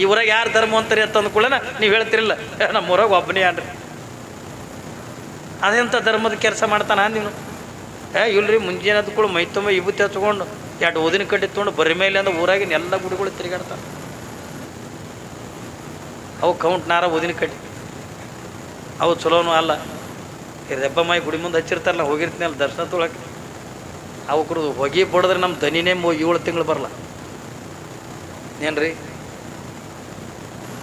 ಈ ಊರಾಗ ಯಾರು ಧರ್ಮ ಅಂತಾರೆ ಅಂತ ಅಂದ್ಕೊಳ್ಳೋಣ ನೀವು ಹೇಳ್ತಿರಲ್ಲ ನಮ್ಮ ಊರಾಗ ಒಬ್ಬನೇ ಅನ್ರಿ. ಅದೆಂಥ ಧರ್ಮದ ಕೆಲಸ ಮಾಡ್ತಾನ ನೀನು? ಇಲ್ರಿ ಮುಂಜಾನೆ ಅದ್ಕೊಳ್ಳು ಮೈ ತುಂಬ ವಿಭೂತಿ ಹಚ್ಕೊಂಡು 2 ಊದಿನ ಕಡ್ಡಿ ತೊಗೊಂಡು ಬರೀ ಮೇಲೆ ಅಂದ್ರೆ ಊರಾಗಿನ ಎಲ್ಲ ಗುಡಿಗಳು ತಿರುಗಾಡ್ತಾನೆ. ಅವು ಕೌಂಟ್ ನಾರ ಊದಿನ ಕಡ್ಡಿ ಅವು ಚಲೋನು ಅಲ್ಲ. ದೆಬ್ಬಮ್ಮಾಯಿ ಗುಡಿ ಮುಂದೆ ಹಚ್ಚಿರ್ತಾರಲ್ಲ, ಹೋಗಿರ್ತೀನಿ ಅಲ್ಲಿ ದರ್ಶನ ತೊಳಕ್ಕೆ. ಅವಕ್ರು ಹೊಗೆ ಬಡಿದ್ರೆ ನಮ್ಮ ದನಿನೇ 7 ತಿಂಗಳು ಬರಲ್ಲ ಏನ್ರಿ.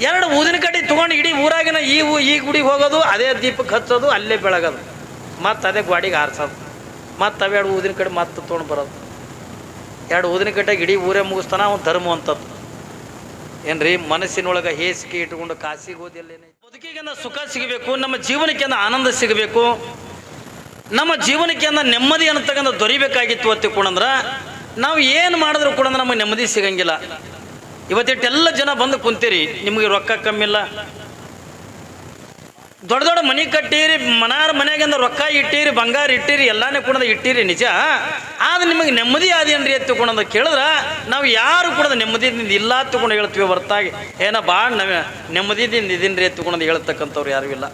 2 ಊದಿನ ಕಡ್ಡಿ ತೊಗೊಂಡು ಇಡೀ ಊರಾಗಿನ ಈ ಗುಡಿಗೆ ಹೋಗೋದು, ಅದೇ ದೀಪಕ್ಕೆ ಹಚ್ಚೋದು, ಅಲ್ಲೇ ಬೆಳಗೋದು, ಮತ್ತು ಅದೇ ಗಾಡಿಗೆ ಆರಿಸೋದು, ಮತ್ತು ಅವು 2 ಊದಿನ ಕಡೆ ಮತ್ತೆ ತೊಗೊಂಡು ಬರೋದು. 2 ಊದಿನ ಕಡ್ಡಿಗೆ ಇಡೀ ಊರೇ ಮುಗಿಸ್ತಾನ ಅವನು ಧರ್ಮ ಅಂತದ್ದು ಏನ್ರಿ. ಮನಸ್ಸಿನೊಳಗೆ ಹೇಸಿಗೆ ಇಟ್ಕೊಂಡು ಕಾಸಿಗೆ ಓದಿಲ್ಲೇನೆ. ಬದುಕಿಗೆ ಸುಖ ಸಿಗಬೇಕು, ನಮ್ಮ ಜೀವನಕ್ಕೆ ಆನಂದ ಸಿಗಬೇಕು, ನಮ್ಮ ಜೀವನಕ್ಕೆ ನೆಮ್ಮದಿ ಅನ್ನತಕ್ಕಂಥ ದೊರಿಬೇಕಾಗಿತ್ತು ಅಂತ ತಿಳ್ಕೊಂಡ್ರೆ ನಾವು ಏನು ಮಾಡಿದ್ರು ಕೂಡ ನಮಗೆ ನೆಮ್ಮದಿ ಸಿಗಂಗಿಲ್ಲ. ಇವತ್ತಿಟ್ಟೆಲ್ಲ ಜನ ಬಂದು ಕುಂತೀರಿ, ನಿಮಗೆ ರೊಕ್ಕ ಕಮ್ಮಿಲ್ಲ, ದೊಡ್ಡ ದೊಡ್ಡ ಮನೆ ಕಟ್ಟೀರಿ, ಮನೆಯಾಗಿಂದ ರೊಕ್ಕ ಇಟ್ಟೀರಿ, ಬಂಗಾರ ಇಟ್ಟೀರಿ, ಎಲ್ಲಾನೇ ಕೂಡ ಇಟ್ಟೀರಿ ನಿಜ. ಆದ್ರೆ ನಿಮಗೆ ನೆಮ್ಮದಿ ಆದೇನ್ರಿ ಅಂತ ತಿಳ್ಕೊಂಡ ಕೇಳಿದ್ರೆ ನಾವು ಯಾರು ಕೂಡ ನೆಮ್ಮದಿಯಿಂದ ಇಲ್ಲ ತಗೊಂಡು ಹೇಳ್ತೀವಿ ಹೊರತಾಗಿ ಏನೋ ಭಾಳ ನೆಮ್ಮದಿದಿಂದ ಇದೀನ್ರಿ ಅಂತ ತಿಳ್ಕೊಂಡು ಹೇಳ್ತಕ್ಕಂಥವ್ರು ಯಾರು ಇಲ್ಲ.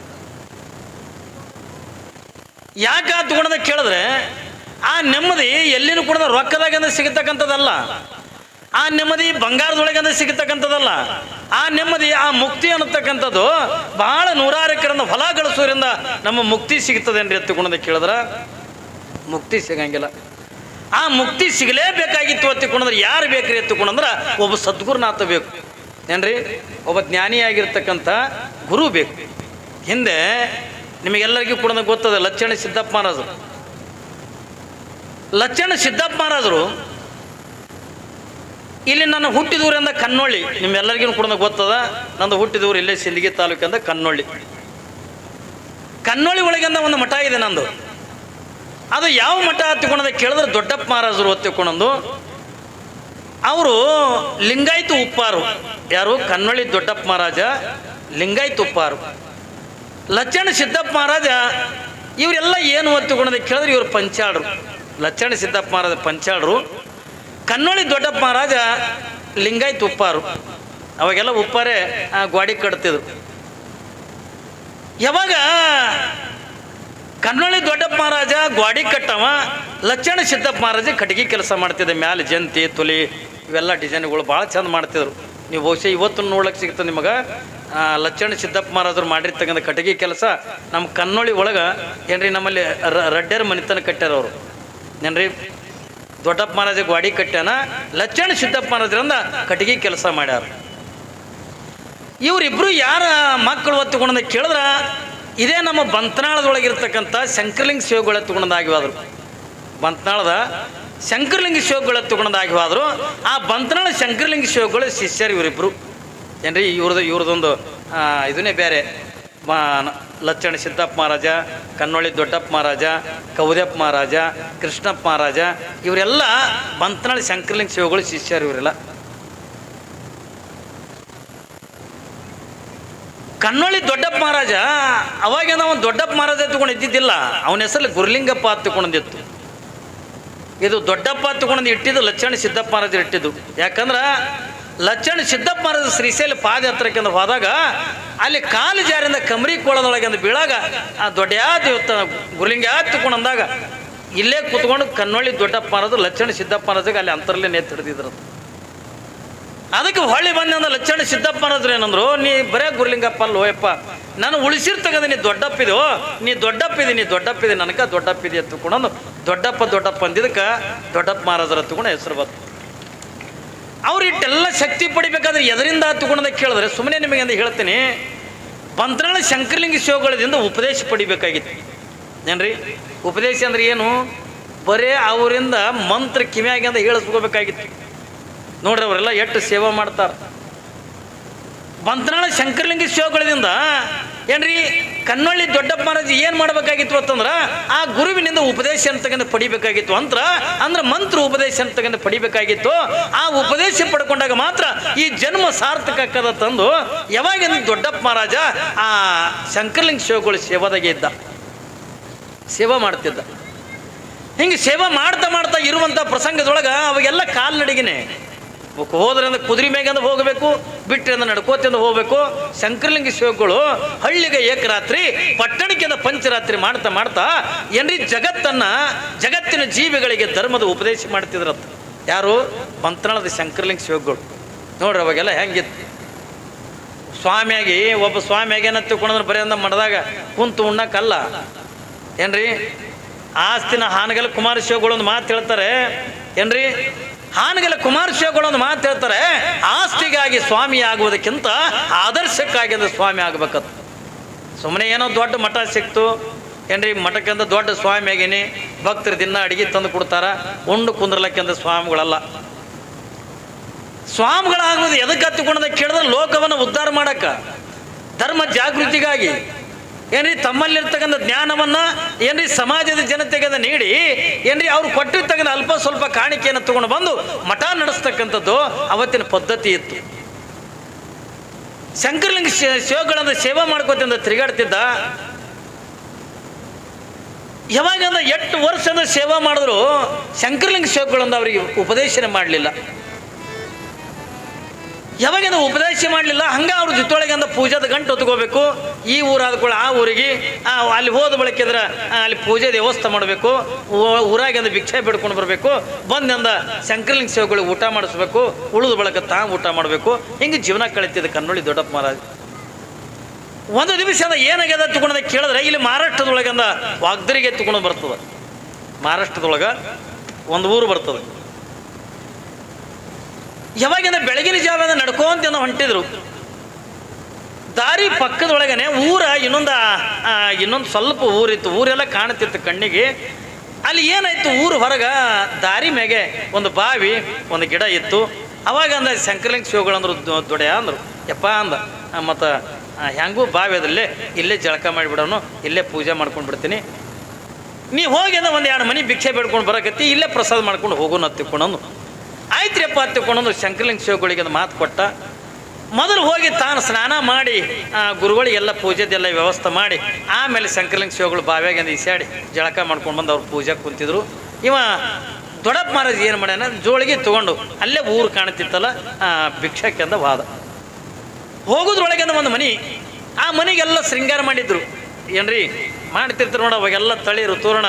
ಯಾಕೆ ತಗೊಂಡ ಕೇಳಿದ್ರೆ ಆ ನೆಮ್ಮದಿ ಎಲ್ಲಿನೂ ಕೂಡ ರೊಕ್ಕದಾಗಿಂದ ಸಿಗತಕ್ಕಂಥದ್ದಲ್ಲ, ಆ ನೆಮ್ಮದಿ ಬಂಗಾರದೊಳಗಿಂದ ಸಿಗತಕ್ಕಂಥದ್ದಲ್ಲ. ಆ ನೆಮ್ಮದಿ, ಆ ಮುಕ್ತಿ ಅನ್ನತಕ್ಕಂಥದ್ದು ಬಹಳ 100 ಎಕರೆಯಿಂದ ಹೊಲ ಗಳಿಸೋದ್ರಿಂದ ನಮ್ಮ ಮುಕ್ತಿ ಸಿಗ್ತದೇನ್ರಿ ಎತ್ತುಕೊಂಡ ಕೇಳಿದ್ರೆ ಮುಕ್ತಿ ಸಿಗಂಗಿಲ್ಲ. ಆ ಮುಕ್ತಿ ಸಿಗಲೇಬೇಕಾಗಿತ್ತು ಎತ್ತುಕೊಂಡ್ರೆ ಯಾರು ಬೇಕ್ರಿ ಎತ್ತುಕೊಂಡ್ರೆ ಒಬ್ಬ ಸದ್ಗುರುನಾಥ ಬೇಕು ಏನ್ರಿ, ಒಬ್ಬ ಜ್ಞಾನಿಯಾಗಿರ್ತಕ್ಕಂಥ ಗುರು ಬೇಕು. ಹಿಂದೆ ನಿಮಗೆಲ್ಲರಿಗೂ ಕೂಡ ಗೊತ್ತದ ಲಚ್ಚಣ ಸಿದ್ದಪ್ಪ ಮಹಾರಾಜರು. ಲಚ್ಚಣ ಸಿದ್ದಪ್ಪ ಮಹಾರಾಜರು ಇಲ್ಲಿ ನನ್ನ ಹುಟ್ಟಿದೂರಿಂದ ಕನ್ನೊಳ್ಳಿ, ನಿಮ್ಮೆಲ್ಲರಿಗೂ ಕೂಡ ಗೊತ್ತದ. ನಂದು ಹುಟ್ಟಿದೂರು ಇಲ್ಲೇ ಸಿಂದಗಿ ತಾಲೂಕಿಂದ ಕನ್ನೊಳ್ಳಿ. ಕನ್ನೊಳ್ಳಿ ಒಳಗಿಂದ ಒಂದು ಮಠ ಇದೆ ನಂದು. ಅದು ಯಾವ ಮಠ ಹತ್ತಿಕೊಂಡ ಕೇಳಿದ್ರೆ ದೊಡ್ಡಪ್ಪ ಮಹಾರಾಜರು ಹೊತ್ತಿಕೊಂಡಂದು. ಅವರು ಲಿಂಗಾಯತ ಉಪ್ಪಾರು. ಯಾರು? ಕನ್ನೊಳ್ಳಿ ದೊಡ್ಡಪ್ಪ ಮಹಾರಾಜ ಲಿಂಗಾಯತ ಉಪ್ಪಾರು. ಲಚ್ಚಣ ಸಿದ್ದಪ್ಪ ಮಹಾರಾಜ ಇವರೆಲ್ಲ ಏನು ಹೊತ್ತಿಕೊಂಡ ಕೇಳಿದ್ರೆ ಇವರು ಪಂಚಾಳರು. ಲಚ್ಚಣ ಸಿದ್ದಪ್ಪ ಮಹಾರಾಜ ಪಂಚಾಳರು, ಕನ್ನೊಳ್ಳಿ ದೊಡ್ಡಪ್ಪ ಮಹಾರಾಜ ಲಿಂಗಾಯತ ಉಪ್ಪಾರು. ಅವಾಗೆಲ್ಲ ಉಪ್ಪಾರೆ ಗಾಡಿ ಕಟ್ತಿದ್ರು. ಯಾವಾಗ ಕನ್ನೊಳ್ಳಿ ದೊಡ್ಡಪ್ಪ ಮಹಾರಾಜ ಗಾಡಿ ಕಟ್ಟವ, ಲಚ್ಚಣ ಸಿದ್ದಪ್ಪ ಮಹಾರಾಜ ಕಟ್ಟಿಗೆ ಕೆಲಸ ಮಾಡ್ತಿದ್ದೆ. ಮ್ಯಾಲೆ ಜಂತಿ ತುಲಿ ಇವೆಲ್ಲ ಡಿಸೈನ್ಗಳು ಭಾಳ ಚಂದ ಮಾಡ್ತಿದ್ರು. ನೀವು ಬಹುಶಃ ಇವತ್ತು ನೋಡ್ಲಿಕ್ಕೆ ಸಿಗ್ತದೆ ನಿಮಗೆ. ಲಚ್ಚಣ ಸಿದ್ದಪ್ಪ ಮಹಾರಾಜರು ಮಾಡಿರ್ತಕ್ಕಂಥ ಕಟ್ಟಿಗೆ ಕೆಲಸ ನಮ್ಮ ಕನ್ನೊಳ್ಳಿ ಒಳಗೆ ಏನ್ರಿ, ನಮ್ಮಲ್ಲಿ ರಡ್ಡೇರ ಮನೆತನ ಕಟ್ಟ್ಯಾರ ಅವರು ಏನ್ರಿ. ದೊಡ್ಡಪ್ಪ ಮಹಾರಾಜ ಗಾಡಿ ಕಟ್ಟ್ಯಾನ, ಲಚ್ಚಣ ಸಿದ್ದಪ್ಪ ಮಹಾರಾಜರಿಂದ ಕಟ್ಟಿಗೆ ಕೆಲಸ ಮಾಡ್ಯಾರ. ಇವರಿಬ್ರು ಯಾರ ಮಕ್ಕಳು ಹೊತ್ತುಕೊಂಡ ಕೇಳಿದ್ರೆ ಇದೇ ನಮ್ಮ ಬಂತನಾಳದೊಳಗಿರ್ತಕ್ಕಂಥ ಶಂಕರಲಿಂಗ ಶಿವಗಳು ಎತ್ತುಕೊಂಡಾಗಿವಾದ್ರು. ಬಂತನಾಳದ ಶಂಕರಲಿಂಗ ಶಿವಗಳು ಎತ್ತುಕೊಂಡಾಗಿವಾದ್ರು. ಆ ಬಂತನಾಳ ಶಂಕರಲಿಂಗ ಶಿವಗಳು ಶಿಷ್ಯರು ಇವರಿಬ್ರು ಏನ್ರಿ. ಇವ್ರದೊಂದು ಇದನ್ನೇ ಬೇರೆ. ಲಚ್ಚಣ ಸಿದ್ದಪ್ಪ ಮಹಾರಾಜ, ಕನ್ನೊಳ್ಳಿ ದೊಡ್ಡಪ್ಪ ಮಹಾರಾಜ, ಕೌದ್ಯಪ್ಪ ಮಹಾರಾಜ, ಕೃಷ್ಣಪ್ಪ ಮಹಾರಾಜ ಇವರೆಲ್ಲ ಬಂತನಾಳ ಶಂಕರಲಿಂಗ ಶಿವಗಳು ಶಿಷ್ಯರು. ಇವರೆಲ್ಲ ಕನ್ನೊಳ್ಳಿ ದೊಡ್ಡಪ್ಪ ಮಹಾರಾಜ ಅವಾಗೇನ ಅವನು ದೊಡ್ಡಪ್ಪ ಮಹಾರಾಜ ತಗೊಂಡು ಇದ್ದಿದ್ದಿಲ್ಲ, ಅವನ ಹೆಸರಲ್ಲಿ ಗುರುಲಿಂಗಪ್ಪ ತಗೊಂಡಿತ್ತು. ಇದು ದೊಡ್ಡಪ್ಪ ತಗೊಂಡು ಇಟ್ಟಿದ್ದು ಲಚ್ಚಣ ಸಿದ್ದಪ್ಪ ಮಹಾರಾಜರು ಇಟ್ಟಿದ್ದು. ಯಾಕಂದ್ರೆ ಲಚ್ಚಣ ಸಿದ್ದಪ್ಪ ಮಹಾರಾಜ ಶ್ರೀಶೈಲ ಪಾದಯಾತ್ರಕ್ಕೆ ಹೋದಾಗ ಅಲ್ಲಿ ಕಾಲು ಜಾರಿಂದ ಕಮರಿ ಕೋಳದೊಳಗೆ ಅಂದು ಬೀಳಾಗ ಆ ದೊಡ್ಡ ದೇವತ ಗುರುಲಿಂಗ ತಗೊಂಡಂದಾಗ ಇಲ್ಲೇ ಕೂತ್ಕೊಂಡು ಕನ್ನೊಳ್ಳಿ ದೊಡ್ಡಪ್ಪ ಮಹಾರಾಜರು ಲಚ್ಚಣ ಸಿದ್ದಪ್ಪ ಮಹಾರಾಜಗೆ ಅಲ್ಲಿ ಅಂತರಲ್ಲೇ ನೇತು ಹಿಡಿದಿದ್ರು. ಅದಕ್ಕೆ ಹೊಳ್ಳಿ ಬಂದ ಲಚ್ಚಣ ಸಿದ್ದಪ್ಪ ಮಹಾರಾಜರು ಏನಂದ್ರು, ನೀ ಬರೇ ಗುರುಲಿಂಗಪ್ಪ ಅಲ್ಲ ಹೋಯಪ್ಪ, ನಾನು ಉಳಿಸಿರ್ತಕ್ಕಂಥ ನೀ ದೊಡ್ಡಪ್ಪಿದೋ, ನೀ ದೊಡ್ಡಪ್ಪಿದೆ ನನಗೆ ದೊಡ್ಡಪ್ಪಿದೆ ಎತ್ತುಕೊಂಡು ದೊಡ್ಡಪ್ಪ ಅಂದಿದ್ದಕ್ಕೆ ದೊಡ್ಡಪ್ಪ ಮಹಾರಾಜರು ಎತ್ತುಕೊಂಡು ಹೆಸರು ಬಂತು. ಅವ್ರು ಇಟ್ಟೆಲ್ಲ ಶಕ್ತಿ ಪಡಿಬೇಕಾದ್ರೆ ಎದರಿಂದ ಹತ್ತುಕೊಂಡ ಕೇಳಿದ್ರೆ ಸುಮ್ಮನೆ ನಿಮಗೆ ಅಂತ ಹೇಳ್ತೀನಿ, ಬಂತನಾಳ ಶಂಕರಲಿಂಗ ಶಿವಗಳಿಂದ ಉಪದೇಶ ಪಡಿಬೇಕಾಗಿತ್ತು ಏನ್ರಿ. ಉಪದೇಶ ಅಂದ್ರೆ ಏನು? ಬರೇ ಅವರಿಂದ ಮಂತ್ರ ಕಿವಿಯಾಗಿ ಅಂತ ಹೇಳಿಸ್ಕೋಬೇಕಾಗಿತ್ತು. ನೋಡ್ರಿ ಅವರೆಲ್ಲ ಎಷ್ಟು ಸೇವಾ ಮಾಡ್ತಾರೆ. ಬಂತನಾಳ ಶಂಕರಲಿಂಗ ಶಿವಗಳಿಂದ ಏನ್ರಿ ಕನ್ನೊಳ್ಳಿ ದೊಡ್ಡಪ್ಪ ಮಹಾರಾಜ ಏನು ಮಾಡಬೇಕಾಗಿತ್ತು ಅಂತಂದ್ರೆ ಆ ಗುರುವಿನಿಂದ ಉಪದೇಶ ಅಂತಕ್ಕಂಥ ಪಡಿಬೇಕಾಗಿತ್ತು. ಅಂದ್ರೆ ಮಂತ್ರ ಉಪದೇಶ ಅಂತಕ್ಕಂಥ ಪಡಿಬೇಕಾಗಿತ್ತು. ಆ ಉಪದೇಶ ಪಡ್ಕೊಂಡಾಗ ಮಾತ್ರ ಈ ಜನ್ಮ ಸಾರ್ಥಕ ಆಕ್ಕದ ತಂದು ಯಾವಾಗಿಂದ ದೊಡ್ಡಪ್ಪ ಮಹಾರಾಜ ಆ ಶಂಕರಲಿಂಗ ಶಿವಗಳು ಸೇವಾದಾಗೆ ಇದ್ದ, ಸೇವಾ ಮಾಡ್ತಿದ್ದ. ಹಿಂಗೆ ಸೇವಾ ಮಾಡ್ತಾ ಇರುವಂಥ ಪ್ರಸಂಗದೊಳಗೆ ಅವಾಗೆಲ್ಲ ಕಾಲ್ನಡಿಗೆನೆ ಹೋದ್ರಿಂದ ಕುದುರೆ ಮೇಗಂದ ಹೋಗಬೇಕು, ಬಿಟ್ಟರಿಂದ ನಡ್ಕೋತಿಂದ ಹೋಗಬೇಕು. ಶಂಕರಲಿಂಗ ಶಿವಗಳು ಹಳ್ಳಿಗೆ ಏಕರಾತ್ರಿ, ಪಟ್ಟಣಕ್ಕಿಂತ ಪಂಚರಾತ್ರಿ ಮಾಡ್ತಾ ಮಾಡ್ತಾ ಏನ್ರಿ ಜಗತ್ತಿನ ಜೀವಿಗಳಿಗೆ ಧರ್ಮದ ಉಪದೇಶ ಮಾಡ್ತಿದ್ರಂತ. ಯಾರು? ಮಂತ್ರಾಲಯದ ಶಂಕರಲಿಂಗ ಶಿವಗಳು. ನೋಡ್ರಿ ಅವಾಗೆಲ್ಲ ಹೆಂಗಿತ್ತು. ಸ್ವಾಮಿಯಾಗಿ ಒಬ್ಬ ಸ್ವಾಮಿಯಾಗಿ ಏನಂತ ತಿಳ್ಕೊಂಡ್ರೆ ಬರೀ ಅಂದ ಮಠದಾಗ ಕುಂತು ಉಣ್ಣಕ್ಕಲ್ಲ ಏನ್ರಿ. ಆಸ್ತಿನ ಹಾನಗಲ್ ಕುಮಾರ ಶಿವಗಳು ಒಂದು ಮಾತು ಹೇಳ್ತಾರೆ ಏನ್ರಿ. ಹಾನಗಲ್ ಕುಮಾರ ಶಿವಗಳು ಒಂದು ಮಾತು ಹೇಳ್ತಾರೆ, ಆಸ್ತಿಗಾಗಿ ಸ್ವಾಮಿ ಆಗುವುದಕ್ಕಿಂತ ಆದರ್ಶಕ್ಕಾಗಿ ಸ್ವಾಮಿ ಆಗ್ಬೇಕಂತ. ಸುಮ್ಮನೆ ಏನೋ ದೊಡ್ಡ ಮಠ ಸಿಕ್ತು ಏನ್ರಿ, ಮಠಕ್ಕಿಂತ ದೊಡ್ಡ ಸ್ವಾಮಿ ಆಗೀನಿ, ಭಕ್ತರು ದಿನ ಅಡಿಗೆ ತಂದು ಕೊಡ್ತಾರ, ಉಂಡು ಕುಂದ್ರಲಕ್ಕಿಂತ ಸ್ವಾಮಿಗಳಲ್ಲ. ಸ್ವಾಮಿಗಳಾಗುವುದು ಎದಕ್ಕೆ ಹತ್ತಿಕೊಂಡ ಕೇಳಿದ್ರೆ ಲೋಕವನ್ನು ಉದ್ಧಾರ ಮಾಡಕ್ಕ, ಧರ್ಮ ಜಾಗೃತಿಗಾಗಿ ಏನ್ರಿ, ತಮ್ಮಲ್ಲಿರ್ತಕ್ಕಂಥ ಜ್ಞಾನವನ್ನ ಏನ್ರಿ ಸಮಾಜದ ಜನತೆಗೆ ನೀಡಿ ಏನ್ರಿ ಅವ್ರು ಕೊಟ್ಟಿರ್ತಕ್ಕಂಥ ಅಲ್ಪ ಸ್ವಲ್ಪ ಕಾಣಿಕೆಯನ್ನು ತಗೊಂಡು ಬಂದು ಮಠ ನಡೆಸ್ತಕ್ಕಂಥದ್ದು ಅವತ್ತಿನ ಪದ್ಧತಿ ಇತ್ತು. ಶಂಕರಲಿಂಗ ಶಿವಗಳನ್ನ ಸೇವಾ ಮಾಡ್ಕೋತಿಂದ ತಿರುಗಾಡ್ತಿದ್ದ. ಯಾವಾಗಂದ 8 ವರ್ಷದ ಸೇವಾ ಮಾಡಿದ್ರು ಶಂಕರಲಿಂಗ ಶಿವಗಳಿಂದ ಅವರಿಗೆ ಉಪದೇಶನೆ ಮಾಡಲಿಲ್ಲ. ಯಾವಾಗಂದ ಉಪದೇಶ ಮಾಡಲಿಲ್ಲ. ಹಂಗೆ ಅವ್ರ ಜೊತೆಯೊಳಗಂದ ಪೂಜಾದ ಗಂಟು ಹೊತ್ಕೋಬೇಕು. ಈ ಊರಾದ ಕೂಡ ಆ ಊರಿಗೆ ಅಲ್ಲಿ ಹೋದ ಬಳಕಿದ್ರೆ ಅಲ್ಲಿ ಪೂಜೆ ವ್ಯವಸ್ಥೆ ಮಾಡಬೇಕು. ಊರಾಗಿಂದ ಭಿಕ್ಷೆ ಬಿಡ್ಕೊಂಡು ಬರಬೇಕು. ಬಂದಿಂದ ಶಂಕರಲಿಂಗ ಶಿವಗಳಿಗೆ ಊಟ ಮಾಡಿಸ್ಬೇಕು. ಉಳಿದ ಬಳಕ ಊಟ ಮಾಡಬೇಕು. ಹಿಂಗೆ ಜೀವನ ಕಳೀತಿದ್ದ ಕನ್ನೊಳ್ಳಿ ದೊಡ್ಡಪ್ಪ ಮಹಾರಾಜ್. ಒಂದು ದಿವಸ ಏನಾಗ್ಯದ ತಗೊಂಡ ಕೇಳಿದ್ರೆ ಇಲ್ಲಿ ಮಹಾರಾಷ್ಟ್ರದೊಳಗಂದ ವಾಗ್ದರಿಗೆ ತಗೊಂಡು ಬರ್ತದೆ. ಮಹಾರಾಷ್ಟ್ರದೊಳಗೆ ಒಂದು ಊರು ಬರ್ತದೆ. ಯಾವಾಗಿಂದ ಬೆಳಗಿನ ಜಾವದ ನಡ್ಕೊಂತ ಹೊಂಟಿದ್ರು. ದಾರಿ ಪಕ್ಕದೊಳಗನೆ ಊರ ಇನ್ನೊಂದು ಸ್ವಲ್ಪ ಊರಿತ್ತು. ಊರೆಲ್ಲ ಕಾಣ್ತಿತ್ತು ಕಣ್ಣಿಗೆ. ಅಲ್ಲಿ ಏನಾಯ್ತು, ಊರು ಹೊರಗೆ ದಾರಿ ಮ್ಯಾಗೆ ಒಂದು ಬಾವಿ, ಒಂದು ಗಿಡ ಇತ್ತು. ಅವಾಗ ಅಂದ ಶಂಕರಲಿಂಗ ಶಿವಗಳಂದ್ರು ದೊಡ್ಡ ಅಂದರು, ಯಪ್ಪ ಅಂದ, ಮತ್ತು ಹೆಂಗೂ ಬಾವಿ ಅದಲ್ಲೇ ಇಲ್ಲೇ ಜಳಕ ಮಾಡಿಬಿಡೋನು, ಇಲ್ಲೇ ಪೂಜೆ ಮಾಡ್ಕೊಂಡು ಬಿಡ್ತೀನಿ, ನೀ ಹೋಗಿ ಅಂದ ಒಂದು 2 ಮನೆ ಭಿಕ್ಷೆ ಬೇಡ್ಕೊಂಡು ಬರಕತ್ತಿ, ಇಲ್ಲೇ ಪ್ರಸಾದ ಮಾಡ್ಕೊಂಡು ಹೋಗೋಣ ತಿಳ್ಕೊಂಡು. ಆಯ್ತ್ರಿಯಪ್ಪ ತಿಳ್ಕೊಂಡು ಶಂಕರಲಿಂಗ ಶಿವಗಳಿಗೆ ಅದು ಮಾತು ಕೊಟ್ಟ. ಮೊದಲು ಹೋಗಿ ತಾನು ಸ್ನಾನ ಮಾಡಿ ಗುರುಗಳಿಗೆಲ್ಲ ಪೂಜೆದೆಲ್ಲ ವ್ಯವಸ್ಥೆ ಮಾಡಿ ಆಮೇಲೆ ಶಂಕರಲಿಂಗ ಶಿವಗಳು ಬಾವಿಯಾಗಿಂದ ಈಸಾಡಿ ಜಳಕ ಮಾಡ್ಕೊಂಡು ಬಂದು ಅವ್ರು ಪೂಜೆ ಕುಂತಿದ್ರು. ಇವ ದೊಡ್ಡಪ್ಪ ಮಹಾರಾಜ್ ಏನು ಮಾಡ್ಯಾನ, ಜೋಳಿಗೆ ತೊಗೊಂಡು ಅಲ್ಲೇ ಊರು ಕಾಣ್ತಿತ್ತಲ್ಲ ಭಿಕ್ಷಕ್ಕೆಂದ ವಾದ. ಹೋಗೋದ್ರೊಳಗಿಂದ ಒಂದು ಮನೆ, ಆ ಮನೆಗೆಲ್ಲ ಶೃಂಗಾರ ಮಾಡಿದ್ರು ಏನ್ರಿ, ಮಾಡ್ತಿರ್ತಾರೆ ನೋಡಿ. ಅವಾಗೆಲ್ಲ ತಳಿರು ತೋರಣ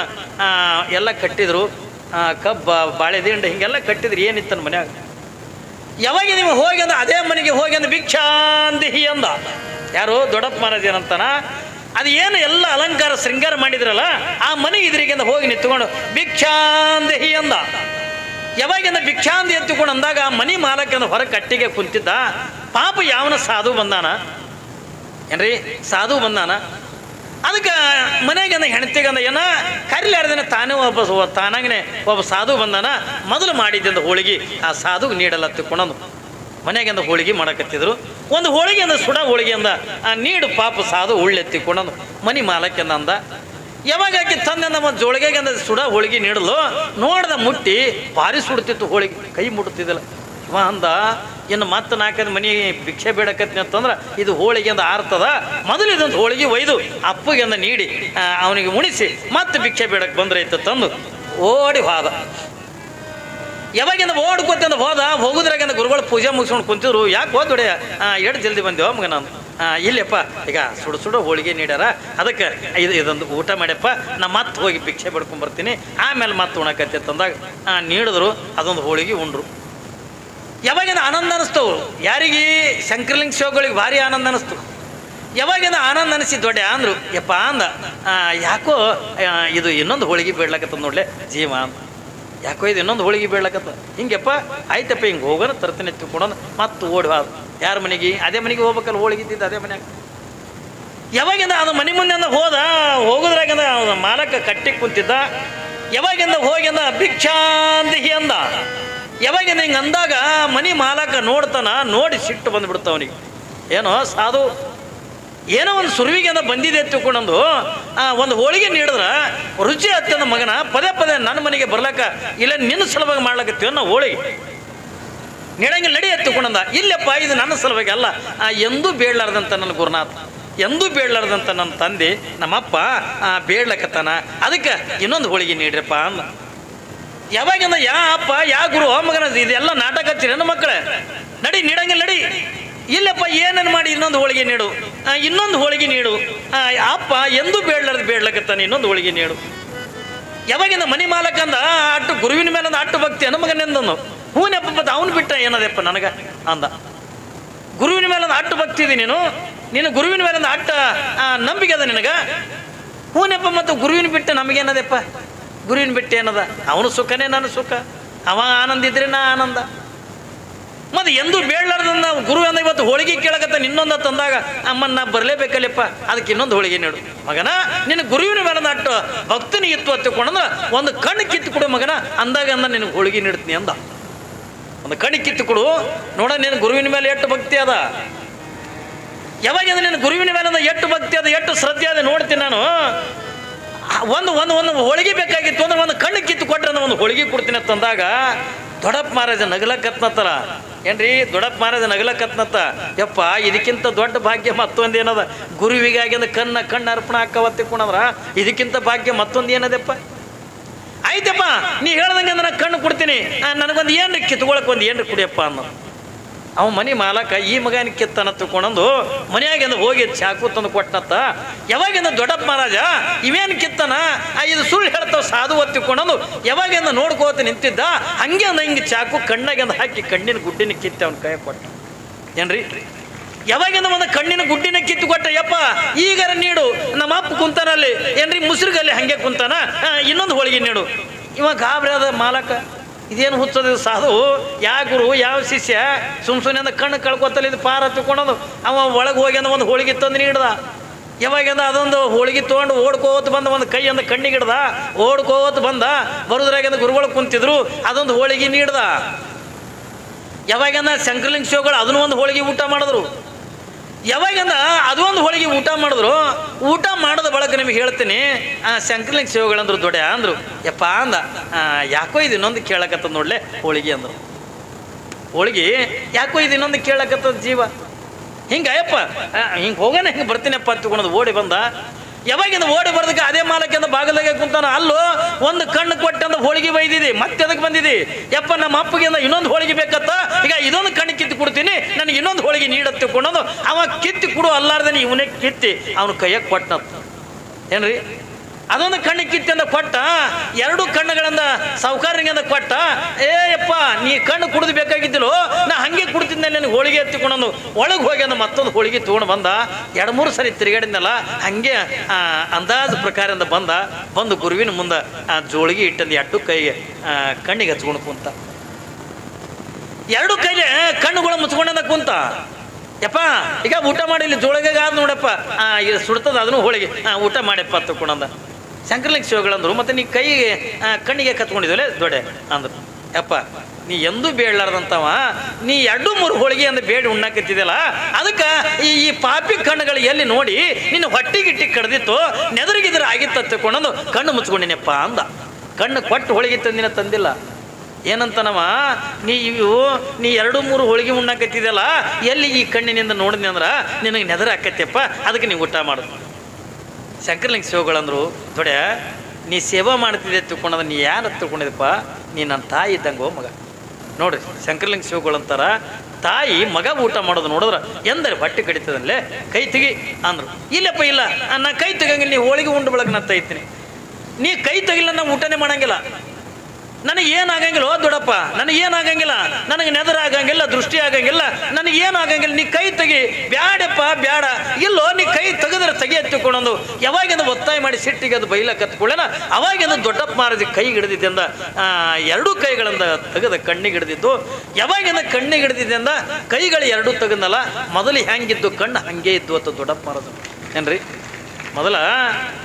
ಎಲ್ಲ ಕಟ್ಟಿದ್ರು, ಕಬ್ಬ ಬಾಳೆ ದಿಂಡು ಹಿಂಗೆಲ್ಲ ಕಟ್ಟಿದ್ರು. ಏನಿತ್ತನ ಮನ್ಯಾಗ. ಯಾವಾಗ ನೀವು ಹೋಗಿ ಅಂದ ಅದೇ ಮನೆಗೆ ಹೋಗಿ ಅಂದ ಭಿಕ್ಷಾಂದಿಹಿ ಅಂದ. ಯಾರು? ದೊಡ್ಡಪ್ಪ ಮಹಾರಾಜ್ ಏನಂತಾನ, ಅದು ಏನು ಎಲ್ಲ ಅಲಂಕಾರ ಶೃಂಗಾರ ಮಾಡಿದ್ರಲ್ಲ ಆ ಮನೆ ಇದ್ರಿಗಿಂದ ಹೋಗಿ ನಿಂತ್ಕೊಂಡು ಭಿಕ್ಷಾಂದಿಹಿ ಅಂದ. ಯಾವಾಗಿಂದ ಭಿಕ್ಷಾಂದಿ ಎತ್ತುಕೊಂಡು ಅಂದಾಗ ಆ ಮನೆ ಮಾಲಕಂದ ಹೊರ ಕಟ್ಟಿಗೆ ಕುಂತಿದ್ದ. ಪಾಪ ಯಾವನ ಸಾಧು ಬಂದಾನ ಏನ್ರಿ, ಸಾಧು ಬಂದಾನ. ಅದಕ್ಕೆ ಮನೆಗಂದ ಹೆಣ್ತಿಗಂದ ಏನ ಕರಿಲಾರ್ದೇನೆ ತಾನೇ ತಾನಾಗನೆ ಒಬ್ಬ ಸಾಧು ಬಂದಾನ. ಮೊದಲು ಮಾಡಿದ್ದಿಂದ ಹೋಳಿಗೆ ಆ ಸಾಧುಗೆ ನೀಡಲ್ಲ ತಿಳ್ಕೊಂಡು ಮನೆಗಿಂದ ಹೋಳಿಗೆ ಮಾಡಕತ್ತಿದ್ರು. ಒಂದು ಹೋಳಿಗೆ ಅಂದ ಸುಡ ಹೋಳಿಗೆ ಅಂದ ನೀಡು ಪಾಪ ಸಾಧು ಉಳ್ಳೆತ್ತಿಕೊಂಡು ಮನೆ ಮಾಲಕ್ಕೆಂದ ಅಂದ. ಯಾವಾಗ ಆಕೆ ತಂದೆ ನಮ್ಮ ಜೋಳಿಗೆಗೆ ಅಂದ ಸುಡ ಹೋಳಿಗೆ ನೀಡಲು ನೋಡ್ದ ಮುಟ್ಟಿ ಭಾರಿ ಸುಡ್ತಿತ್ತು ಹೋಳಿಗೆ, ಕೈ ಮುಟ್ತಿದ್ದಿಲ್ಲ. ಇವ ಅಂದ, ಇನ್ನು ಮತ್ತೆ 4 ಮನೆ ಭಿಕ್ಷೆ ಬೇಡಕತ್ನಿ ಅಂತಂದ್ರೆ ಇದು ಹೋಳಿಗೆ ಅಂದ ಆರ್ತದ, ಮೊದಲು ಇದೊಂದು ಹೋಳಿಗೆ ಒಯ್ದು ಅಪ್ಪಗೆ ಅಂದ ನೀಡಿ ಅವನಿಗೆ ಉಣಿಸಿ ಮತ್ತೆ ಭಿಕ್ಷೆ ಬೇಡಕ್ಕೆ ಬಂದ್ರೆ ಐತ ತಂದು ಓಡಿ ಹೋದ. ಯಾವಾಗಿಂದ ಓಡ್ಕೋತಿಂದ ಹೋಗೋದ್ರಾಗಿಂದ ಗುರುಗಳು ಪೂಜೆ ಮುಗಿಸ್ಕೊಂಡು ಕುಂತಿದ್ರು. ಯಾಕೆ ಹೋದೊಡೆ ಎಷ್ಟು ಜಲ್ದಿ ಬಂದೇವ ಮಗ ನಾನು? ಇಲ್ಲಪ್ಪ ಈಗ ಸುಡು ಹೋಳಿಗೆ ನೀಡ್ಯಾರ, ಅದಕ್ಕೆ ಇದೊಂದು ಊಟ ಮಾಡ್ಯಪ್ಪ, ನಾ ಮತ್ತೆ ಹೋಗಿ ಭಿಕ್ಷೆ ಬಿಡ್ಕೊಂಬರ್ತೀನಿ, ಆಮೇಲೆ ಮತ್ತೆ ಉಣಕತ್ತೆ ತಂದಾಗ ನೀಡಿದ್ರು. ಅದೊಂದು ಹೋಳಿಗೆ ಉಂಡ್ರು. ಯಾವಾಗಿಂದ ಆನಂದ ಅನಿಸ್ತವು ಯಾರಿಗೆ? ಶಂಕರಲಿಂಗ ಶಿವಗಳಿಗೆ ಭಾರಿ ಆನಂದ ಅನಿಸ್ತು. ಯಾವಾಗಿಂದ ಆನಂದ ಅನಿಸಿ ದೊಡ್ಡ ಅಂದರು, ಯಪ್ಪ ಅಂದ, ಯಾಕೋ ಇದು ಇನ್ನೊಂದು ಹೋಳಿಗೆ ಬೇಡ್ಲಕತ್ತದ ನೋಡ್ಲೆ ಜೀವ ಅಂತ. ಯಾಕೋ ಇದು ಇನ್ನೊಂದು ಹೋಳಿಗೆ ಬೇಡ್ಲಕತ್ತ. ಹಿಂಗೆಪ್ಪ ಆಯ್ತಪ್ಪ, ಹಿಂಗೆ ಹೋಗೋಣ ತರ್ತೀನಿ ತಿಳ್ಕೊಂಡು ಮತ್ತೆ ಓಡಿ ಹೋದ. ಯಾರ ಮನೆಗೆ? ಅದೇ ಮನೆಗೆ ಹೋಗ್ಬೇಕಲ್ಲ, ಹೋಳಿಗೆ ಇದ್ದಿದ್ದು ಅದೇ ಮನ್ಯಾಗ. ಯಾವಾಗಿಂದ ಅದು ಮನೆ ಮುಂದೆ ಹೋಗೋದ್ರಾಗಿಂದ ಮಾಲಕ ಕಟ್ಟಿಗೆ ಕುಂತಿದ್ದ. ಯಾವಾಗಿಂದ ಹೋಗಿಂದ ಭಿಕ್ಷಾಂದಿಹಿ ಅಂದ. ಯಾವಾಗಿಂದ ಹಿಂಗೆ ಅಂದಾಗ ಮನೆ ಮಾಲಕ ನೋಡ್ತಾನ, ನೋಡಿ ಸಿಟ್ಟು ಬಂದುಬಿಡ್ತ ಅವನಿಗೆ. ಏನೋ ಸಾಧು ಏನೋ ಒಂದು ಸುರುವಿಗೆ ಅಂದ ಬಂದಿದೆ ತಿಳ್ಕೊಂಡಂದು ಒಂದು ಹೋಳಿಗೆ ನೀಡಿದ್ರೆ ರುಚಿ ಹತ್ತದ ಮಗನ ಪದೇ ನನ್ನ ಮನೆಗೆ ಬರ್ಲಕ್ಕ ಇಲ್ಲ ನಿನ್ನ ಸಲುವಾಗಿ ಮಾಡ್ಲಕತ್ತೀವ ನಾವು ಹೋಳಿಗೆ ನೀಡಂಗಿಲ್ಲ ನಡಿ ಎತ್ತುಕೊಂಡಂದ. ಇಲ್ಲಪ್ಪ ಇದು ನನ್ನ ಸಲುವಾಗಿ ಅಲ್ಲ, ಎಂದೂ ಬೇಡಲಾರ್ದಂತ ನನ್ನ ಗುರುನಾಥ, ಎಂದೂ ಬೇಡಲಾರ್ದಂತ ನನ್ನ ತಂದೆ ನಮ್ಮಪ್ಪ ಬೇಡ್ಲಕತ್ತಾನ, ಅದಕ್ಕೆ ಇನ್ನೊಂದು ಹೋಳಿಗೆ ನೀಡ್ರಪ್ಪ ಅಂದ. ಯಾವಾಗಿಂದ ಯಾ ಅಪ್ಪ ಯಾ ಗುರು ಮಗನ ಇದೆಲ್ಲ ನಾಟಕ ಹಚ್ಚಿರಿ ನನ್ನ ಮಕ್ಕಳೇ, ನಡಿ ನೀಡಂಗಿಲ್ಲ ನಡಿ. ಇಲ್ಲಪ್ಪ ಏನೇನು ಮಾಡಿ ಇನ್ನೊಂದು ಹೋಳಿಗೆ ನೀಡು, ಇನ್ನೊಂದು ಹೋಳಿಗೆ ನೀಡು. ಅಪ್ಪ ಎಂದೂ ಬೇಡ್ಲಕತ್ತಾನೆ ಇನ್ನೊಂದು ಹೋಳಿಗೆ ನೀಡು. ಯಾವಾಗಿಂದ ಮನಿ ಮಾಲಕಂದ ಅಟ್ಟು ಗುರುವಿನ ಮೇಲೆ ಅಟ್ಟು ಭಕ್ತಿ ಅನ್ನ ಮಗನೆಂದನು. ಹೂನೆಪ್ಪ ಮತ್ತು ಅವನು ಬಿಟ್ಟ ಏನದಪ್ಪ ನನಗ ಅಂದ. ಗುರುವಿನ ಮೇಲೆ ಅಟ್ಟು ಭಕ್ತಿ ಇದೆ ನೀನು ಗುರುವಿನ ಮೇಲೆ ಅಟ್ಟ ನಂಬಿಕೆ ಅದ ನಿನಗ. ಹೂನೆಪ್ಪ ಮತ್ತು ಗುರುವಿನ ಬಿಟ್ಟು ನಮಗೇನದಪ್ಪ, ಗುರುವಿನ ಬಿಟ್ಟು ಏನದ, ಅವನು ಸುಖನೇ ನಾನು ಸುಖ, ಅವ ಆನಂದ ಇದ್ರೆ ನಾ ಆನಂದ. ಮತ್ತು ಎಂದೂ ಬೇಡಲಾರ್ದನ್ನ ಗುರು ಅಂದ ಇವತ್ತು ಹೋಳಿಗೆ ಕೇಳಕತ್ತ ಇನ್ನೊಂದು ತಂದಾಗ ಅಮ್ಮನ ನಾ ಬರಲೇಬೇಕಲ್ಲಪ್ಪ, ಅದಕ್ಕೆ ಇನ್ನೊಂದು ಹೋಳಿಗೆ ನೀಡು ಮಗನ. ನಿನ್ನ ಗುರುವಿನ ಮೇಲೆ ಅಟ್ಟು ಭಕ್ತನಿಗೆ ಇತ್ತು ಹತ್ತಿಕೊಂಡಂದ್ರೆ ಒಂದು ಕಣ್ಣು ಕಿತ್ತು ಕೊಡು ಮಗನ ಅಂದಾಗ ನಿನಗೆ ಹೋಳಿಗೆ ನೀಡ್ತೀನಿ ಅಂದ. ಒಂದು ಕಣ್ಣು ಕಿತ್ತು ಕೊಡು ನೋಡ, ನಿನ್ನ ಗುರುವಿನ ಮೇಲೆ ಎಷ್ಟು ಭಕ್ತಿ ಅದ. ಯಾವಾಗ ನಿನ್ನ ಗುರುವಿನ ಮೇಲೆ ಎಷ್ಟು ಭಕ್ತಿ ಅದ, ಎಷ್ಟು ಶ್ರದ್ಧೆ ಅದ ನೋಡ್ತೀನಿ ನಾನು. ಒಂದು ಒಂದು ಒಂದು ಹೋಳಿಗೆ ಬೇಕಾಗಿತ್ತು ಅಂದ್ರೆ ಒಂದು ಕಣ್ಣು ಕಿತ್ತು ಕೊಟ್ಟರೆ ಒಂದು ಹೋಳಿಗೆ ಕೊಡ್ತೀನಿ ಅಂತಂದಾಗ ದೊಡ್ಡಪ್ಪ ಮಹಾರಾಜ ನಗಲಕತ್ನತ್ತಲ್ಲ. ಏನ್ರಿ ದೊಡ್ಡಪ್ಪ ಮಹಾರಾಜ ನಗಲಕತ್ನತ್ತ. ಯಪ್ಪ ಇದಕ್ಕಿಂತ ದೊಡ್ಡ ಭಾಗ್ಯ ಮತ್ತೊಂದು ಏನದ, ಗುರುವಿಗಾಗಿ ಕಣ್ಣು ಅರ್ಪಣೆ ಹಾಕವತ್ತಿಕೊಂಡ್ರ ಇದಕ್ಕಿಂತ ಭಾಗ್ಯ ಮತ್ತೊಂದು ಏನದಪ್ಪ. ಆಯ್ತಪ್ಪ ನೀ ಹೇಳ್ದಂಗೆ ಅಂದ್ರೆ ನಾನು ಕಣ್ಣು ಕೊಡ್ತೀನಿ, ನನಗೊಂದು ಏನ್ರಿ ಕಿತ್ಕೊಳಕ್ಕೆ ಒಂದು ಏನ್ರಿ ಕುಡಿಯಪ್ಪ ಅನ್ನೋ. ಅವ ಮನೆ ಮಾಲಕ ಈ ಮಗನ ಕಿತ್ತನ ತಗೊಂಡು ಮನೆಯಾಗಿಂದ ಹೋಗಿ ಚಾಕು ತಂದು ಕೊಟ್ಟನತ್ತ. ಯಾವಾಗಿಂದ ದೊಡ್ಡಪ್ಪ ಮಹಾರಾಜ ಇವೇನು ಕಿತ್ತನ ಇದು ಸುಳ್ಳು ಹೇಳ್ತಾವ ಸಾಧು ಒತ್ತಿಕೊಂಡು ಯಾವಾಗಿಂದ ನೋಡ್ಕೋತ ನಿಂತಿದ್ದ. ಹಂಗೆ ಅಂದ ಹಿಂಗೆ ಚಾಕು ಕಣ್ಣಾಗಿಂದ ಹಾಕಿ ಕಣ್ಣಿನ ಗುಡ್ಡಿನ ಕಿತ್ತೆ ಅವನ ಕೈ ಕೊಟ್ಟ. ಏನ್ರಿ ಯಾವಾಗಿಂದ ಒಂದು ಕಣ್ಣಿನ ಗುಡ್ಡಿನ ಕಿತ್ತು ಕೊಟ್ಟ. ಯಪ್ಪ ಈಗಾರ ನೀಡು, ನಮ್ಮ ಅಪ್ಪ ಕುಂತಾನಲ್ಲಿ ಏನ್ರಿ ಮುಸ್ರಿಗಲ್ಲಿ ಹಂಗೆ ಕುಂತಾನ, ಇನ್ನೊಂದು ಹೋಳಿಗೆ ನೀಡು. ಇವ ಗಾಬರಿ ಆದ ಮಾಲಕ, ಇದೇನು ಹುಚ್ಚದ ಸಾಧು, ಯಾವ ಗುರು ಯಾವ ಶಿಷ್ಯ ಸುಮ್ಮನೆ ಕಣ್ಣು ಕಳ್ಕೊತಲ್ಲ ಇದು ಪಾರ ಹತ್ತಿಕೊಳ್ಳೋದು. ಅವ ಒಳಗೆ ಹೋಗಿ ಅಂದ ಒಂದು ಹೋಳಿಗೆ ತಂದು ನೀಡ್ದ. ಯಾವಾಗಿಂದ ಅದೊಂದು ಹೋಳಿಗೆ ತೊಗೊಂಡು ಓಡ್ಕೋತ ಬಂದ, ಒಂದು ಕೈ ಅಂದ ಕಣ್ಣಿಗೆ ಹಿಡ್ದ, ಓಡ್ಕೋತ ಬಂದ. ಬರೋದ್ರಾಗಿಂದ ಗುರುಗಳು ಕುಂತಿದ್ರು, ಅದೊಂದು ಹೋಳಿಗೆ ನೀಡ್ದ. ಯಾವಾಗಿಂದ ಶಂಕರಲಿಂಗ ಶಿವಗಳು ಅದನ್ನೂ ಒಂದು ಹೋಳಿಗೆ ಊಟ ಮಾಡಿದ್ರು. ಯಾವಾಗಿಂದ ಅದೊಂದು ಹೋಳಿಗೆ ಊಟ ಮಾಡಿದ್ರು. ಊಟ ಮಾಡೋದ ಬಳಕ ನಿಮಗೆ ಹೇಳ್ತೀನಿ, ಶಂಕರಲಿಂಗ ಶಿವಗಳಂದ್ರು ದೊಡ್ಡ ಅಂದರು. ಯಪ್ಪ ಅಂದ, ಯಾಕೋ ಇದು ಇನ್ನೊಂದು ಕೇಳಕತ್ತದ ನೋಡ್ಲೆ ಹೋಳಿಗೆ ಅಂದರು. ಹೋಳಿಗೆ ಯಾಕೋ ಇದು ಇನ್ನೊಂದು ಕೇಳಕತ್ತದ ಜೀವ. ಹಿಂಗೆ ಅಯ್ಯಪ್ಪ ಹಿಂಗೆ ಹೋಗೋಣ ಹಿಂಗೆ ಬರ್ತೀನಪ್ಪ ತಗೊಂಡು ಓಡಿ ಬಂದ. ಯಾವಾಗಿಂದ ಓಡಿ ಬರ್ದಕ್ಕೆ ಅದೇ ಮಾಲಕ್ಕಿಂದ ಬಾಗಲಾಗೆ ಕುಂತಾನ. ಅಲ್ಲೋ ಒಂದು ಕಣ್ಣು ಕೊಟ್ಟಂದ ಹೋಳಿಗೆ ಬೈದಿದೆ, ಮತ್ತೆ ಅದಕ್ಕೆ ಬಂದಿದೆ. ಯಪ್ಪ ನಮ್ಮ ಅಪ್ಪಗಿಂದ ಇನ್ನೊಂದು ಹೋಳಿಗೆ ಬೇಕತ್ತ, ಈಗ ಇದೊಂದು ಕಣ್ಣು ಕಿತ್ತು ಕೊಡ್ತೀನಿ, ನನಗೆ ಇನ್ನೊಂದು ಹೋಳಿಗೆ ನೀಡತ್ತೆ ಕೊಂಡೋದು. ಅವ ಕಿತ್ತಿ ಕೊಡು ಅಲ್ಲಾರ್ದೇನೆ ಇವನೇ ಕಿತ್ತಿ ಅವನು ಕೈಯಾಗ ಕೊಟ್ಟನತ್ತ. ಏನ್ರಿ ಅದೊಂದು ಕಣ್ಣು ಕಿತ್ತಿಂದ ಕೊಟ್ಟ. ಎರಡು ಕಣ್ಣುಗಳಿಂದ ಸಾವುಕಾರನಿಂದ ಕೊಟ್ಟ. ಯಪ್ಪ ನೀ ಕಣ್ಣು ಕುಡಿದು ಬೇಕಾಗಿದ್ದಿಲ್ಲೋ, ನಾ ಹಂಗೆ ಕುಡ್ತಿದ್ದೆ ನನಗೆ ಹೋಳಿಗೆ ಎತ್ತಿಕೊಂಡು ಒಳಗೆ ಹೋಗಿ ಅಂದ ಮತ್ತೊಂದು ಹೋಳಿಗೆ ತೊಗೊಂಡು ಬಂದ. 2-3 ಸರಿ ತಿರುಗಾಡಿದ್ನಲ್ಲ ಹಂಗೆ ಅಂದಾಜು ಪ್ರಕಾರದಿಂದ ಬಂದು ಗುರುವಿನ ಮುಂದೆ ಜೋಳಿಗೆ ಇಟ್ಟಂದು ಎರಡು ಕೈಗೆ ಕಣ್ಣಿಗೆ ಹಚ್ಕೊಂಡು ಕುಂತ. ಎರಡು ಕೈಗೆ ಕಣ್ಣುಗಳು ಮುಚ್ಕೊಂಡ ಕುಂತ. ಯಪ್ಪ ಈಗ ಊಟ ಮಾಡಿ ಇಲ್ಲಿ ಜೋಳಿಗೆ ಆದ ನೋಡಪ್ಪ, ಇದು ಸುಡ್ತದ ಅದನ್ನು ಹೋಳಿಗೆ ಊಟ ಮಾಡಪ್ಪ ತಕೊಂಡಂದ. ಶಂಕರಲಿಂಗ ಶಿವಗಳಂದ್ರು, ಮತ್ತೆ ನೀ ಕೈಗೆ ಕಣ್ಣಿಗೆ ಕತ್ಕೊಂಡಿದ್ವಲ್ಲ ದೊಡ್ಡೆ ಅಂದ್ರು. ಯಪ್ಪ ನೀ ಎಂದೂ ಬೇಡಲಾರ್ದಂತವ, ನೀ 2-3 ಹೋಳಿಗೆ ಅಂದ ಬೇಡಿ ಉಣ್ಣಾಕತ್ತಿದೆಯಲ್ಲ, ಅದಕ್ಕೆ ಈ ಪಾಪಿ ಕಣ್ಣುಗಳು ಎಲ್ಲಿ ನೋಡಿ ನಿನ್ನ ಹೊಟ್ಟಿಗಿಟ್ಟಿ ಕಡ್ದಿತ್ತು, ನೆದರಿಗಿದ್ರೆ ಆಗಿತ್ತ ತಕೊಂಡಂದು ಕಣ್ಣು ಮುಚ್ಕೊಂಡಿನಪ್ಪ ಅಂದ. ಕಣ್ಣು ಕೊಟ್ಟು ಹೋಳಿಗೆ ತಂದಿಲ್ಲ. ಏನಂತನವ, ನೀ 2-3 ಹೋಳಿಗೆ ಉಣ್ಣಾಕತ್ತಿದೆಯಲ್ಲ, ಎಲ್ಲಿ ಈ ಕಣ್ಣಿನಿಂದ ನೋಡಿದ್ನಿ ಅಂದ್ರೆ ನಿನಗೆ ನೆದರ ಆಕತ್ತಪ್ಪ, ಅದಕ್ಕೆ ನೀವು ಊಟ ಮಾಡೋದು. ಶಂಕರಲಿಂಗ ಶಿವಗಳಂದ್ರು, ದೊಡ್ಡ ನೀ ಸೇವಾ ಮಾಡ್ತಿದ್ದೆ ತಿಳ್ಕೊಂಡ, ನೀ ಯಾರು ತಿಳ್ಕೊಂಡಿದ್ದಪ್ಪ, ನೀ ನನ್ನ ತಾಯಿ ಇದ್ದಂಗೋ ಮಗ. ನೋಡ್ರಿ ಶಂಕರಲಿಂಗ ಶಿವಗಳಂತಾರ, ತಾಯಿ ಮಗ ಊಟ ಮಾಡೋದು ನೋಡಿದ್ರೆ ಎಂದರೆ ಬಟ್ಟೆ ಕಡಿತದಲ್ಲೇ ಕೈ ತೆಗಿ ಅಂದರು. ಇಲ್ಲಪ್ಪ ಇಲ್ಲ, ನಾ ಕೈ ತೆಗಂಗಿಲ್ಲ, ನೀ ಹೋಳಿಗೆ ಉಂಡು ಬಳಗ ನಾನು ತೈತೀನಿ. ನೀ ಕೈ ತೆಗಿಲ್ಲ ನಾ ಊಟನೇ ಮಾಡಂಗಿಲ್ಲ, ನನಗೇನಾಗಂಗಿಲ್ಲ. ದೊಡ್ಡಪ್ಪ ನನಗೇನಾಗಂಗಿಲ್ಲ, ನನಗೆ ನೆದರ ಆಗಂಗಿಲ್ಲ, ದೃಷ್ಟಿ ಆಗಂಗಿಲ್ಲ, ನನಗೇನಾಗಂಗಿಲ್ಲ. ನೀ ಕೈ ತೆಗಿ. ಬ್ಯಾಡಪ್ಪ ಬ್ಯಾಡ. ಇಲ್ಲೋ ನೀ ಕೈ ತೆಗೆದ್ರೆ ತೆಗಿ ಎತ್ತಿಕೊಂಡೊಂದು ಯಾವಾಗಿಂದ ಒತ್ತಾಯ ಮಾಡಿ ಸಿಟ್ಟಿಗೆ ಅದು ಬೈಲ ಕತ್ಕೊಳ್ಳೇನ, ಅವಾಗಿಂದ ದೊಡ್ಡಪ್ಪ ಮಹಾರಾಜ ಕೈ ಹಿಡಿದಿದ್ದಿಂದ 2 ಕೈಗಳಿಂದ ತೆಗೆದ ಕಣ್ಣಿಗೆ ಹಿಡಿದಿದ್ದು. ಯಾವಾಗಿಂದ ಕಣ್ಣಿಗೆ ಹಿಡಿದಿದ್ದಿಂದ ಕೈಗಳು 2 ತೆಗೆದಲ್ಲ, ಮೊದಲು ಹೆಂಗಿದ್ದು ಕಣ್ಣು ಹಂಗೆ ಇದ್ದು ಅಂತ ದೊಡ್ಡಪ್ಪ ಮಹಾರಾಜ. ಏನ್ರಿ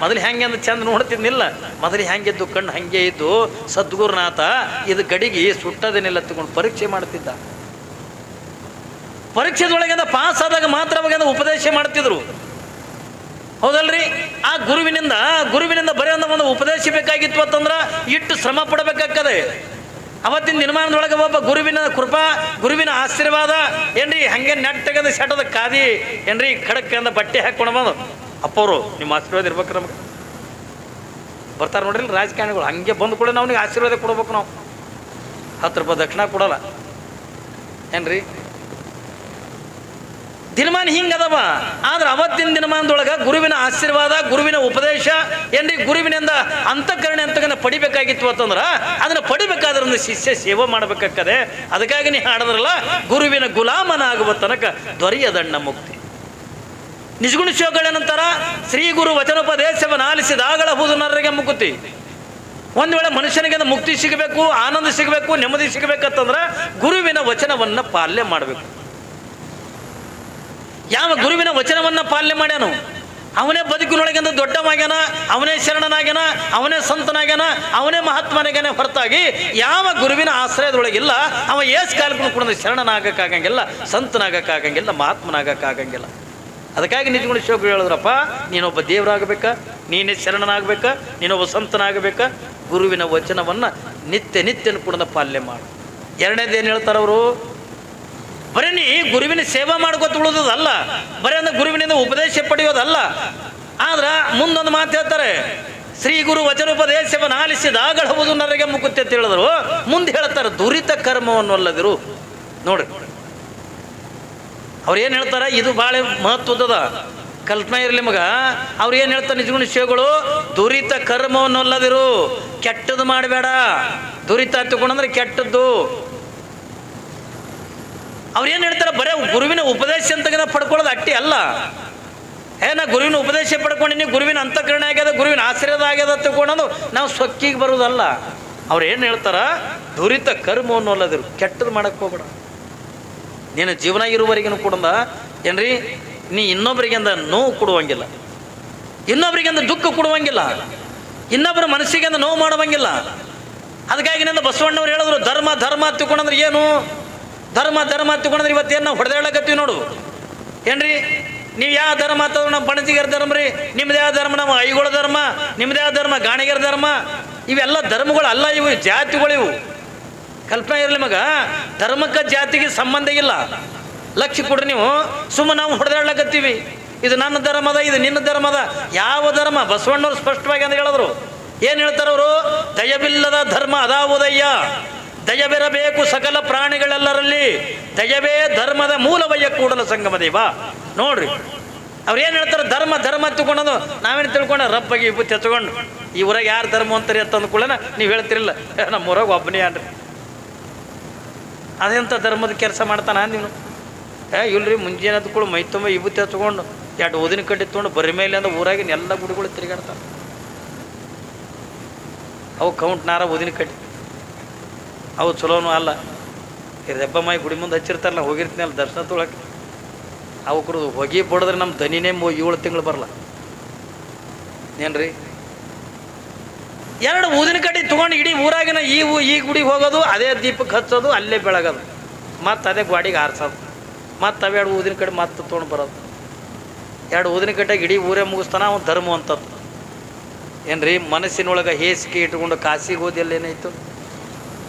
ಮೊದಲು ಹೆಂಗೆ ಅಂದ್ರೆ ಚಂದ ನೋಡ್ತಿದ್ನಿಲ್ಲ, ಮೊದಲು ಹೆಂಗಿದ್ದು ಕಣ್ಣು ಹಂಗೆ ಇದ್ದು. ಸದ್ಗುರುನಾಥ ಇದು ಗಡಿಗೆ ಸುಟ್ಟದೇನೆಲ್ಲ ತಗೊಂಡು ಪರೀಕ್ಷೆ ಮಾಡ್ತಿದ್ದ. ಪರೀಕ್ಷೆದೊಳಗಿಂದ ಪಾಸ್ ಆದಾಗ ಮಾತ್ರ ಅವಾಗ ಉಪದೇಶ ಮಾಡ್ತಿದ್ರು, ಹೌದಲ್ರಿ. ಆ ಗುರುವಿನಿಂದ ಬರೀ ಒಂದು ಉಪದೇಶ ಬೇಕಾಗಿತ್ತು ಅಂತಂದ್ರೆ ಇಟ್ಟು ಶ್ರಮ ಪಡಬೇಕಾಗ್ತದೆ. ಅವತ್ತಿನ ದಿನಮಾನದೊಳಗೆ ಒಬ್ಬ ಗುರುವಿನ ಕೃಪಾ, ಗುರುವಿನ ಆಶೀರ್ವಾದ ಏನ್ರಿ ಹಂಗೆ ನೆಟ್ಟಗದ ಶಟದ ಕಾದಿ ಏನ್ರಿ ಖಡಕ್ ಅಂದ ಬಟ್ಟೆ ಹಾಕೊಂಡು ಬಂದು, ಅಪ್ಪವರು ನಿಮ್ಮ ಆಶೀರ್ವಾದ ಇರ್ಬೇಕು ನಮ್ಗೆ. ಬರ್ತಾರೆ ನೋಡ್ರಿ ರಾಜಕಾರಣಿಗಳು, ಹಂಗೆ ಬಂದು ಕೂಡ ಅವ್ನಿಗೆ ಆಶೀರ್ವಾದ ಕೊಡ್ಬೇಕು. ನಾವು 10 ರೂಪಾಯಿ ದಕ್ಷಿಣ ಕೊಡಲ್ಲ ಏನ್ರಿ. ದಿನಮಾನ ಹಿಂಗದವ. ಆದ್ರೆ ಅವತ್ತಿನ ದಿನಮಾನದೊಳಗೆ ಗುರುವಿನ ಆಶೀರ್ವಾದ, ಗುರುವಿನ ಉಪದೇಶ ಏನ್ರಿ, ಗುರುವಿನಿಂದ ಅಂತಃಕರಣೆ ಅಂತ ಪಡಿಬೇಕಾಗಿತ್ತು ಅಂತಂದ್ರೆ ಅದನ್ನು ಪಡಿಬೇಕಾದ್ರೆ ಒಂದು ಶಿಷ್ಯ ಸೇವೆ ಮಾಡಬೇಕಾಗ್ತದೆ. ಅದಕ್ಕಾಗಿ ನೀ ಹಾಡಿದ್ರಲ್ಲ, ಗುರುವಿನ ಗುಲಾಮನಾಗುವ ತನಕ ದೊರೆಯದಣ್ಣ ಮುಕ್ತಿ. ನಿಜಗುಣ ಶಿವಗಳೇನಂತಾರ, ಶ್ರೀ ಗುರು ವಚನೋಪದೇಶವನ್ನು ಆಲಿಸಿದಾಗಳಹುದು ನರರಿಗೆ ಮುಕ್ತಿ. ಒಂದು ವೇಳೆ ಮನುಷ್ಯನಿಗೆ ಮುಕ್ತಿ ಸಿಗಬೇಕು, ಆನಂದ ಸಿಗಬೇಕು, ನೆಮ್ಮದಿ ಸಿಗಬೇಕಂತಂದ್ರೆ ಗುರುವಿನ ವಚನವನ್ನು ಪಾಲನೆ ಮಾಡಬೇಕು. ಯಾವ ಗುರುವಿನ ವಚನವನ್ನು ಪಾಲನೆ ಮಾಡ್ಯಾನು ಅವನೇ ಬದುಕಿನೊಳಗಿಂದ ದೊಡ್ಡವಾಗ್ಯಾನ, ಅವನೇ ಶರಣನಾಗ್ಯಾನ, ಅವನೇ ಸಂತನಾಗ್ಯಾನ, ಅವನೇ ಮಹಾತ್ಮನಾಗ್ಯಾನ. ಹೊರತಾಗಿ ಯಾವ ಗುರುವಿನ ಆಶ್ರಯದೊಳಗಿಲ್ಲ ಅವ ಏಸ್ ಕಾಲಕ್ಕೂ ಕೂಡ ಶರಣನಾಗಕ್ಕಾಗಂಗಿಲ್ಲ, ಸಂತನಾಗಕ್ಕಾಗಂಗಿಲ್ಲ, ಮಹಾತ್ಮನಾಗಕ್ಕಾಗಂಗಿಲ್ಲ. ಅದಕ್ಕಾಗಿ ನಿಜಗುಣ ಶಿವಗಳು ಹೇಳಿದ್ರಪ್ಪ, ನೀನೊಬ್ಬ ದೇವರಾಗಬೇಕಾ, ನೀನೇ ಶರಣನಾಗಬೇಕಾ, ನೀನೊಬ್ಬ ಸಂತನಾಗಬೇಕಾ, ಗುರುವಿನ ವಚನವನ್ನು ನಿತ್ಯನೂ ಕೂಡ ಪಾಲನೆ ಮಾಡು. ಎರಡನೇದು ಏನು ಹೇಳ್ತಾರವರು, ಬರೀ ನೀ ಗುರುವಿನ ಸೇವಾ ಮಾಡ್ಕೊತ ಉಳಿದಲ್ಲ, ಬರೀ ಅಂದ್ರೆ ಗುರುವಿನಿಂದ ಉಪದೇಶ ಪಡೆಯೋದಲ್ಲ. ಆದ್ರೆ ಮುಂದೊಂದು ಮಾತು ಹೇಳ್ತಾರೆ, ಶ್ರೀ ಗುರು ವಚನೋಪದೇಶವನ್ನು ಆಲಿಸಿದಾಗಳಹುದು ನರಗೆ ಮುಕುತಿ ಅಂತ ಹೇಳಿದ್ರು. ಮುಂದೆ ಹೇಳ್ತಾರೆ, ದುರಿತ ಕರ್ಮವನ್ನು ಅಲ್ಲದಿರು. ನೋಡ್ರಿ ಅವ್ರು ಏನು ಹೇಳ್ತಾರೆ, ಇದು ಭಾಳ ಮಹತ್ವದ ಕಲ್ಪನೆ ಇರಲಿ ಮಗ. ಅವ್ರು ಏನು ಹೇಳ್ತಾರೆ ನಿಜಗುಣ ಶಿವಗಳು, ದುರಿತ ಕರ್ಮವನ್ನು ಅಲ್ಲದಿರು, ಕೆಟ್ಟದ್ದು ಮಾಡಬೇಡ. ದುರಿತ ಹತ್ತುಕೊಂಡ್ರೆ ಕೆಟ್ಟದ್ದು. ಅವ್ರು ಏನು ಹೇಳ್ತಾರೆ, ಬರೀ ಗುರುವಿನ ಉಪದೇಶ ಅಂತ ಪಡ್ಕೊಳ್ಳೋದು ಅಟ್ಟಿ ಅಲ್ಲ. ನಾ ಗುರುವಿನ ಉಪದೇಶ ಪಡ್ಕೊಂಡಿನಿ, ಗುರುವಿನ ಅಂತಃಕರಣ ಆಗ್ಯದ, ಗುರುವಿನ ಆಶೀರ್ವಾದ ಆಗ್ಯದ ತಗೊಂಡು ನಾವು ಸೊಕ್ಕಿಗೆ ಬರೋದಲ್ಲ. ಅವ್ರು ಏನು ಹೇಳ್ತಾರ, ದುರಿತ ಕರ್ಮವನ್ನು ಅಲ್ಲದಿರು, ಕೆಟ್ಟದ್ದು ಮಾಡಕ್ಕೆ ಹೋಗ್ಬೇಡ. ನೀನು ಜೀವನ ಇರುವವರೆಗೂ ಕೂಡ ಏನ್ರಿ, ನೀ ಇನ್ನೊಬ್ಬರಿಗಿಂದ ನೋವು ಕೊಡುವಂಗಿಲ್ಲ, ಇನ್ನೊಬ್ಬರಿಗಿಂದ ದುಃಖ ಕೊಡುವಂಗಿಲ್ಲ, ಇನ್ನೊಬ್ಬರ ಮನಸ್ಸಿಗಿಂದ ನೋವು ಮಾಡುವಂಗಿಲ್ಲ. ಅದಕ್ಕಾಗಿ ನಿಂದ ಬಸವಣ್ಣವ್ರು ಹೇಳಿದ್ರು, ಧರ್ಮ ಧರ್ಮ ತಿಳ್ಕೊಂಡ್ರೆ ಏನು, ಧರ್ಮ ತಿಳ್ಕೊಂಡ್ರೆ ಇವತ್ತೇನು ನಾವು ಹೊಡೆದಾಡಕತ್ತೀವಿ ನೋಡು ಏನ್ರಿ. ನೀವು ಯಾವ ಧರ್ಮ ಅಂತಂದ್ರೆ ನಮ್ಮ ಬಣಜಿಗರ ಧರ್ಮ ರೀ, ನಿಮ್ದು ಯಾವ ಧರ್ಮ, ನಮ್ಮ ಐಗೋಳ ಧರ್ಮ, ನಿಮ್ದು ಯಾವ ಧರ್ಮ, ಗಾಣಿಗರ ಧರ್ಮ. ಇವೆಲ್ಲ ಧರ್ಮಗಳು ಅಲ್ಲ, ಇವು ಜಾತಿಗಳಿವು. ಕಲ್ಪನೆ ಇರಲಿ ಮಗ, ಧರ್ಮಕ್ಕೆ ಜಾತಿಗೆ ಸಂಬಂಧ ಇಲ್ಲ. ಲಕ್ಷ್ಯ ಕೊಡ್ರಿ ನೀವು. ಸುಮ್ಮನೆ ನಾವು ಹೊಡೆದಾಡ್ಲಕತ್ತೀವಿ, ಇದು ನನ್ನ ಧರ್ಮದ, ಇದು ನಿನ್ನ ಧರ್ಮದ. ಯಾವ ಧರ್ಮ? ಬಸವಣ್ಣವ್ರು ಸ್ಪಷ್ಟವಾಗಿ ಅಂತ ಹೇಳಿದ್ರು. ಏನು ಹೇಳ್ತಾರವರು, ದಯವಿಲ್ಲದ ಧರ್ಮ ಅದಾವುದಯ್ಯ, ದಯವಿರಬೇಕು ಸಕಲ ಪ್ರಾಣಿಗಳೆಲ್ಲರಲ್ಲಿ, ದಯವೇ ಧರ್ಮದ ಮೂಲವಯ್ಯ ಕೂಡಲ ಸಂಗಮ ದೇವ. ನೋಡ್ರಿ ಅವ್ರು ಏನು ಹೇಳ್ತಾರೆ, ಧರ್ಮ ತಿಳ್ಕೊಳ್ಳೋದು. ನಾವೇನು ತಿಳ್ಕೊಂಡ ರಬ್ಬಗೆ ವಿಭೂತಿ ಹಚ್ಕೊಂಡು ಈ ಊರಾಗ ಯಾರು ಧರ್ಮ ಅಂತಾರೆ ಅಂತ ಅಂದ್ಕೊಳ್ಳೋಣ. ನೀವು ಹೇಳ್ತಿರಲಿಲ್ಲ, ನಮ್ಮ ಊರಾಗ ಒಬ್ಬನೇ ಅನ್ರಿ, ಅದೆಂಥ ಧರ್ಮದ ಕೆಲಸ ಮಾಡ್ತಾನ ನೀನು. ಇಲ್ರಿ, ಮುಂಜಾನೆ ಕೂಡ ಮೈ ತುಂಬ ವಿಭೂತಿ ಹಚ್ಕೊಂಡು 2 ಊದಿನ ಕಡ್ಡಿ ತೊಗೊಂಡು ಬರಿ ಮೇಲೆ ಅಂದ್ರೆ ಊರಾಗಿನ ಎಲ್ಲ ಗುಡಿಗಳು ತಿರುಗಾಡ್ತಾರೆ. ಅವು ಕೌಂಟ್ ನಾರ ಊದಿನ ಕಡ್ಡಿ, ಅವು ಚಲೋನು ಅಲ್ಲ. ದೆಬ್ಬ ಮಾಯಿ ಗುಡಿ ಮುಂದೆ ಹಚ್ಚಿರ್ತಾರಲ್ಲ, ಹೋಗಿರ್ತೀನಿ ಅಲ್ಲಿ ದರ್ಶನ ತೊಳಕ್ಕೆ. ಅವಕ್ರು ಹೊಗೆ ಬಡಿದ್ರೆ ನಮ್ಮ ದನಿನೇ 7 ತಿಂಗಳು ಬರಲ್ಲ ಏನ್ರಿ. 2 ಊದಿನ ಕಡ್ಡಿ ತೊಗೊಂಡು ಇಡೀ ಊರಾಗಿನ ಈ ಗುಡಿಗೆ ಹೋಗೋದು, ಅದೇ ದೀಪಕ್ಕೆ ಹಚ್ಚೋದು, ಅಲ್ಲೇ ಬೆಳಗೋದು, ಮತ್ತು ಅದೇ ಗಾಡಿಗೆ ಆರಿಸೋದು, ಮತ್ತು ಅವು 2 ಊದಿನ ಕಡ್ಡಿ ಮತ್ತೆ ತೊಗೊಂಡು ಬರೋದು. 2 ಊದಿನ ಕಡ್ಡಿಗೆ ಇಡೀ ಊರೇ ಮುಗಿಸ್ತಾನ ಅವನು ಧರ್ಮ ಅಂತದ್ದು ಏನ್ರಿ. ಮನಸ್ಸಿನೊಳಗೆ ಹೇಸಿಗೆ ಇಟ್ಕೊಂಡು ಕಾಸಿಗೆ ಹೋದೆಲ್ಲ ಏನಾಯ್ತು,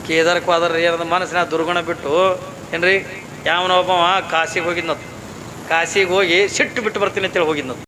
ಕೇದಾರಕ್ಕೆ ಹೋದ್ರೆ ಏನದ ಮನಸ್ಸಿನ ದುರ್ಗುಣ ಬಿಟ್ಟು ಏನ್ರಿ. ಯಾವನೊಬ್ಬ ಕಾಸಿಗೆ ಹೋಗಿದ್ನದು, ಕಾಸಿಗೆ ಹೋಗಿ ಸಿಟ್ಟು ಬಿಟ್ಟು ಬರ್ತೀನಿ ಅಂತೇಳಿ ಹೋಗಿದ್ನದು.